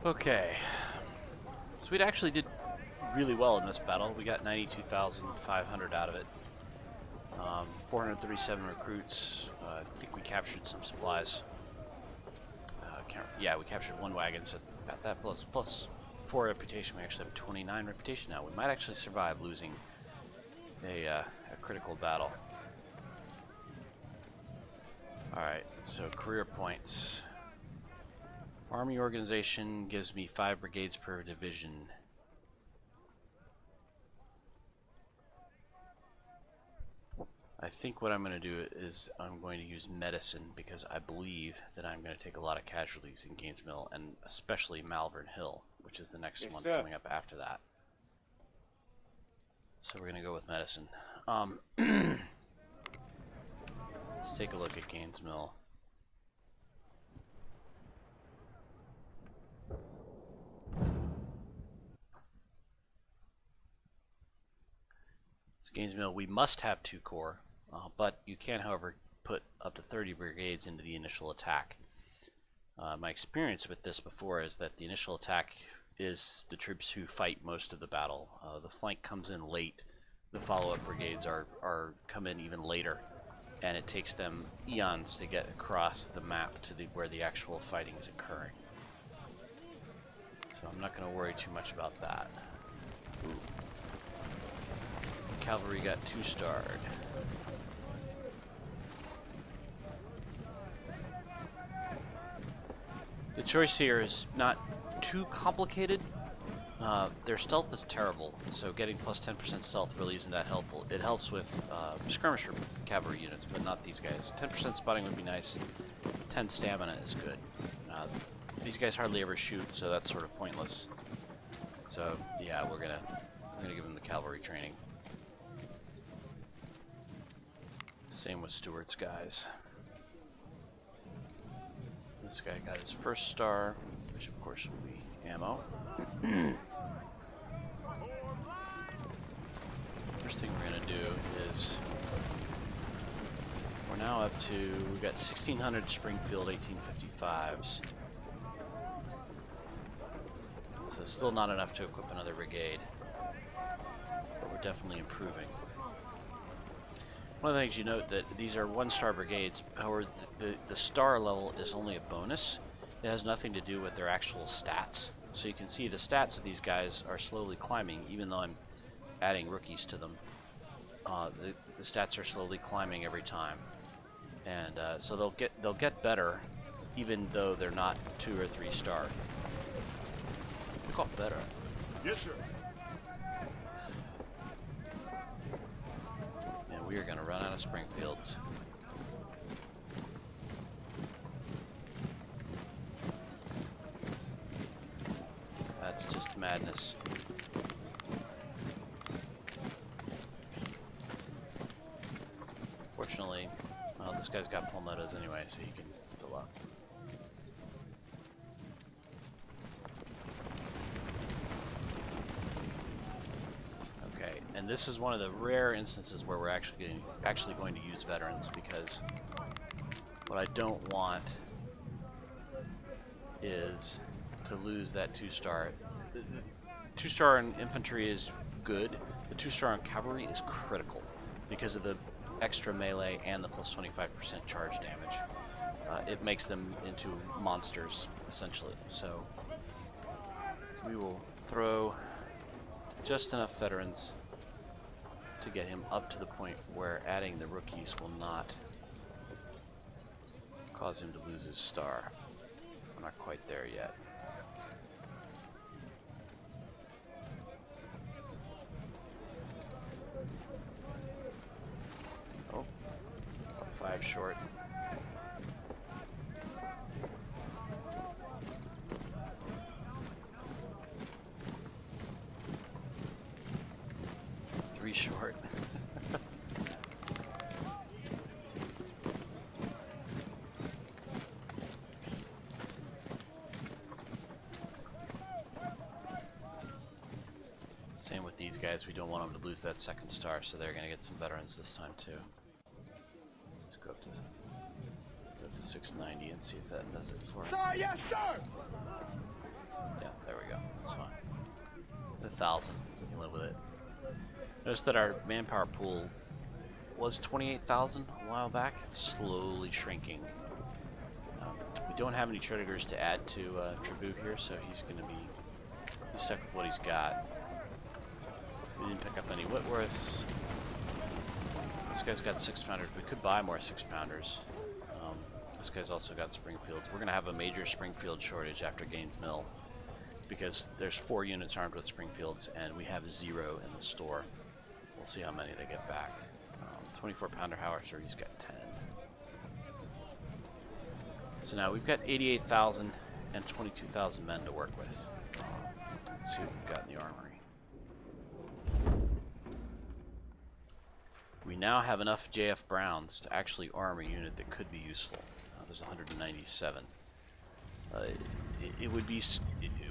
Okay, so we actually did really well in this battle. We got 92,500 out of it. 437 recruits. I think we captured some supplies. Yeah, we captured 1 wagon, so got that plus 4 reputation. We actually have 29 reputation now. We might actually survive losing a critical battle. Alright, so career points. Army organization gives me 5 brigades per division. I think what I'm going to do is I'm going to use medicine because I believe that I'm going to take a lot of casualties in Gaines Mill and especially Malvern Hill, which is the next one coming up after that. So we're going to go with medicine. Let's take a look at Gaines Mill. So Gaines Mill, we must have 2 corps. But you can, however, put up to 30 brigades into the initial attack. My experience with this before is that the initial attack is the troops who fight most of the battle. The flank comes in late. The follow-up brigades come in even later, and it takes them eons to get across the map to where the actual fighting is occurring. So I'm not going to worry too much about that. Ooh. Cavalry got 2-starred. The choice here is not too complicated. Their stealth is terrible, so getting plus 10% stealth really isn't that helpful. It helps with skirmisher cavalry units, but not these guys. 10% spotting would be nice. 10 stamina is good. These guys hardly ever shoot, so that's sort of pointless. So yeah, we're gonna give them the cavalry training. Same with Stewart's guys. This guy got his 1st star, which of course will be ammo. First thing we're going to do is we're now up to, we've got 1,600 Springfield 1855s. So it's still not enough to equip another brigade, but we're definitely improving. One of the things you note that these are 1-star brigades. However, the star level is only a bonus. It has nothing to do with their actual stats. So you can see the stats of these guys are slowly climbing, even though I'm adding rookies to them. The stats are slowly climbing every time, and so they'll get better, even though they're not 2 or 3-star. They got better. Yes, sir. We are going to run out of Springfields. That's just madness. Fortunately, well, this guy's got palmettos anyway, so he can fill up. And this is one of the rare instances where we're actually going to use veterans, because what I don't want is to lose that 2-star. 2-star in infantry is good. The 2-star in cavalry is critical because of the extra melee and the plus 25% charge damage. It makes them into monsters, essentially. So we will throw just enough veterans to get him up to the point where adding the rookies will not cause him to lose his star. We're not quite there yet. Oh, 5 short. Short. Same with these guys. We don't want them to lose that 2nd star, so they're going to get some veterans this time too. Let's go up to 690 and see if that does it for him. Sir, yes, sir. There we go. That's fine. 1,000. We can live with it. Notice that our manpower pool was 28,000 a while back. It's slowly shrinking. We don't have any Tredigers to add to Tribu here, so he's going to be stuck with what he's got. We didn't pick up any Whitworths. This guy's got 6-pounders. We could buy more 6-pounders. This guy's also got Springfields. We're going to have a major Springfield shortage after Gaines Mill because there's 4 units armed with Springfields and we have 0 in the store. We'll see how many they get back. 24-pounder howitzer, he's got 10. So now we've got 88,000 and 22,000 men to work with. Let's see what we've got in the armory. We now have enough JF Browns to actually arm a unit that could be useful. There's 197. It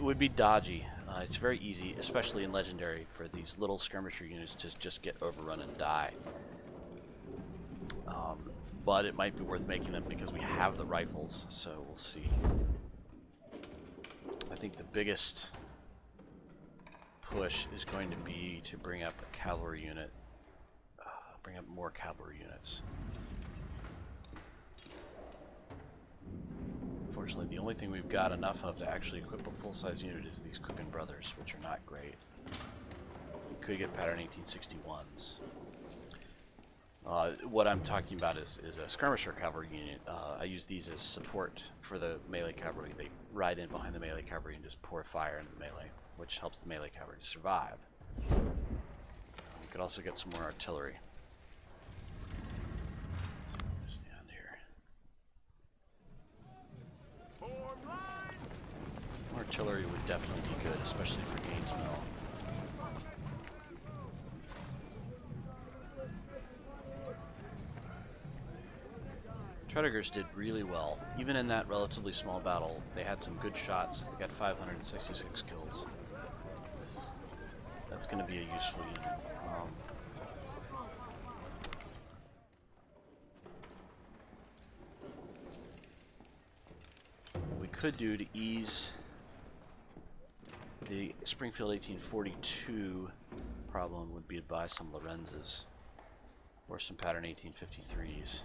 would be dodgy. It's very easy, especially in Legendary, for these little skirmisher units to just get overrun and die. But it might be worth making them because we have the rifles, so we'll see. I think the biggest push is going to be to bring up a cavalry unit. Bring up more cavalry units. Unfortunately, the only thing we've got enough of to actually equip a full-size unit is these Cookin Brothers, which are not great. We could get pattern 1861s. What I'm talking about is a skirmisher cavalry unit. I use these as support for the melee cavalry. They ride in behind the melee cavalry and just pour fire into the melee, which helps the melee cavalry survive. We could also get some more artillery. Stand here. More artillery would definitely be good, especially for Gaines Mill. Tredigers did really well. Even in that relatively small battle, they had some good shots. They got 566 kills. That's going to be a useful unit. What we could do to ease the Springfield 1842 problem would be to buy some Lorenzes or some pattern 1853s.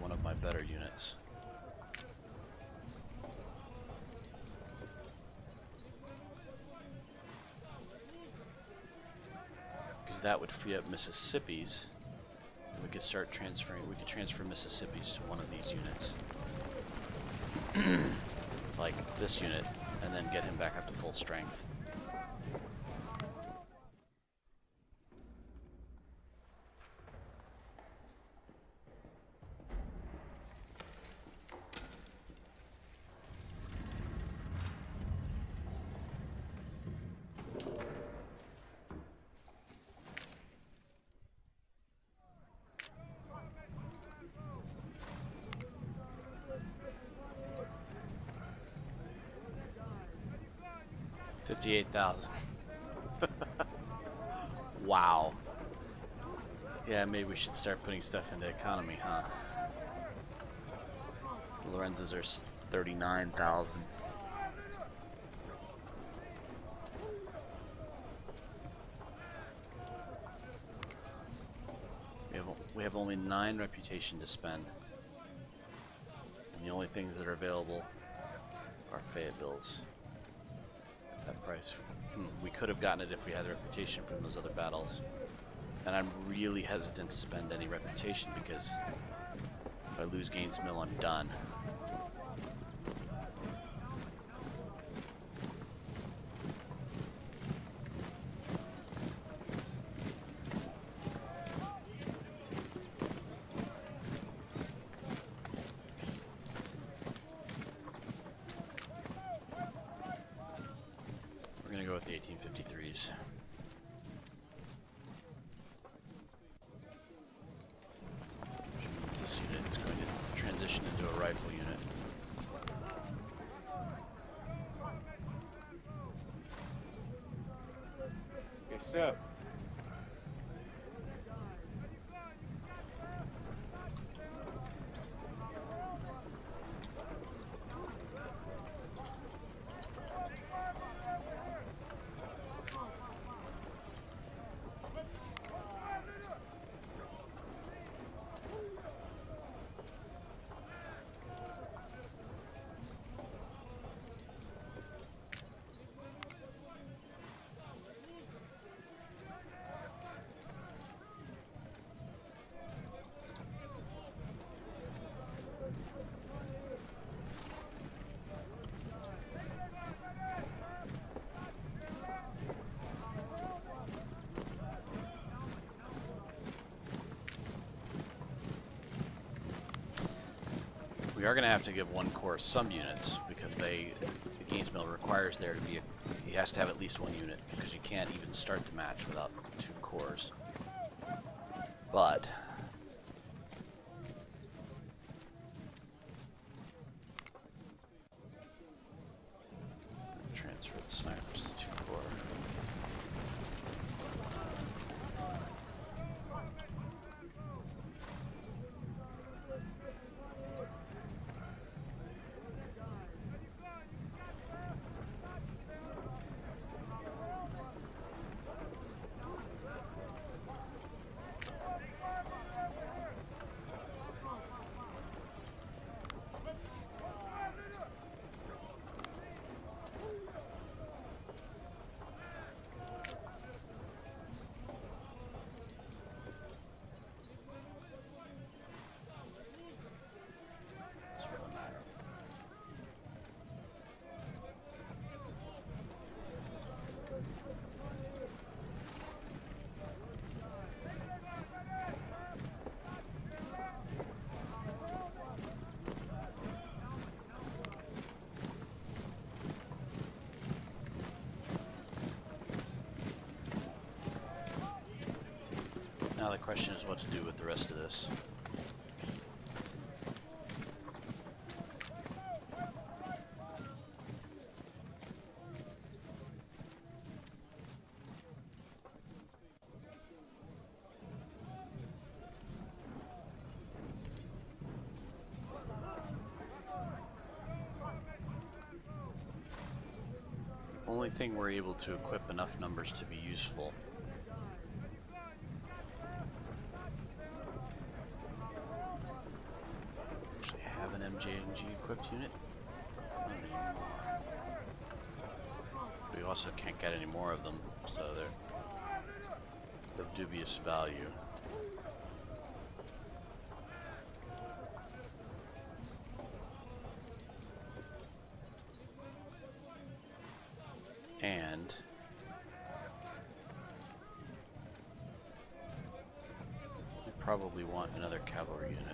One of my better units. Because that would free up Mississippi's. And we could start transferring, we could transfer Mississippi's to one of these units. Like this unit, and then get him back up to full strength. $58,000. Wow. Yeah, maybe we should start putting stuff into economy, huh? Lorenzes are 39,000. We have only 9 reputation to spend. And the only things that are available are Fayettevilles. That price. We could have gotten it if we had the reputation from those other battles. And I'm really hesitant to spend any reputation because if I lose Gaines Mill, I'm done. We're going to go with the 1853s. This unit is going to transition into a rifle unit. Yes, sir. are going to have to give one corps some units because the Gaines Mill requires there to be he has to have at least one unit because you can't even start the match without 2 corps. But transfer the snipers to 2 corps. Now the question is what to do with the rest of this. Only thing we're able to equip enough numbers to be useful. Actually have an MJNG equipped unit? Not anymore. We also can't get any more of them, so they're of dubious value. And we probably want another cavalry unit.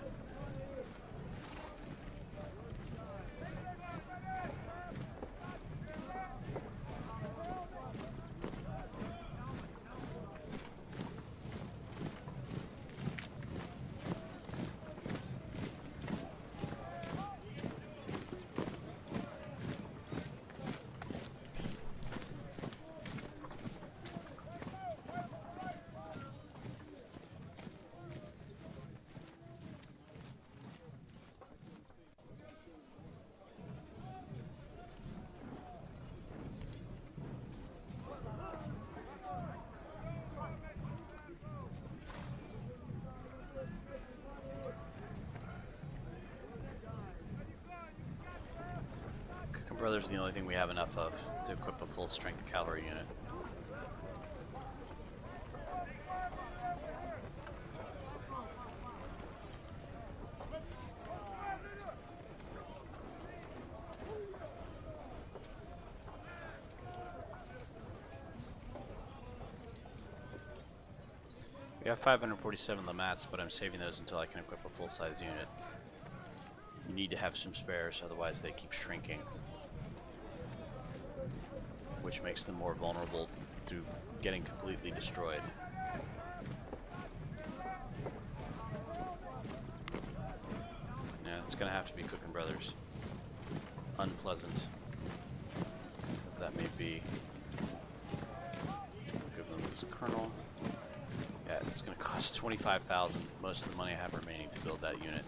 Brothers, the only thing we have enough of to equip a full-strength cavalry unit. We have 547 Lamats, but I'm saving those until I can equip a full-size unit. You need to have some spares, otherwise they keep shrinking, which makes them more vulnerable to getting completely destroyed. Yeah, it's gonna have to be Cookin' Brothers. Unpleasant as that may be. Give them this Colonel. Yeah, it's gonna cost 25,000, most of the money I have remaining to build that unit.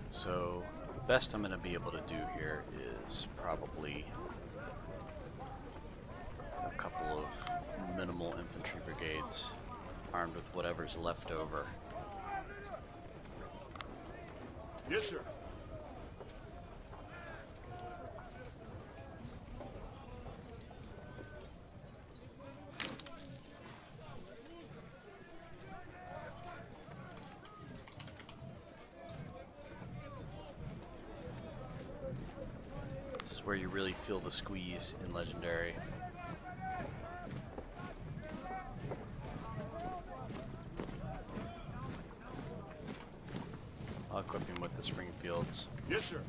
So the best I'm going to be able to do here is probably a couple of minimal infantry brigades armed with whatever's left over. Yes, sir. where you really feel the squeeze in Legendary. I'll equip him with the Springfields. Yes, sir.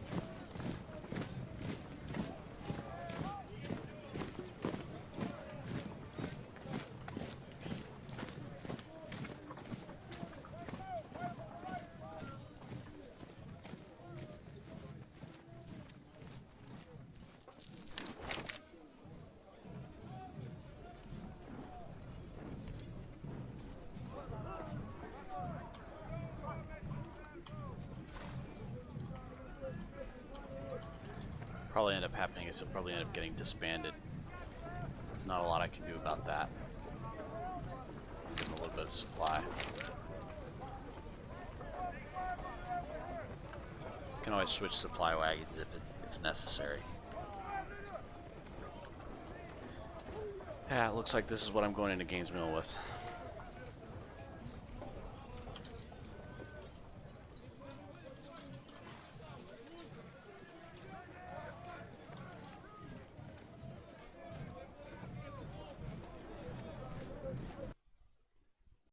Probably end up happening is it'll probably end up getting disbanded. There's not a lot I can do about that. Give them a little bit of supply. Can always switch supply wagons if necessary. Yeah, it looks like this is what I'm going into Gainesville with.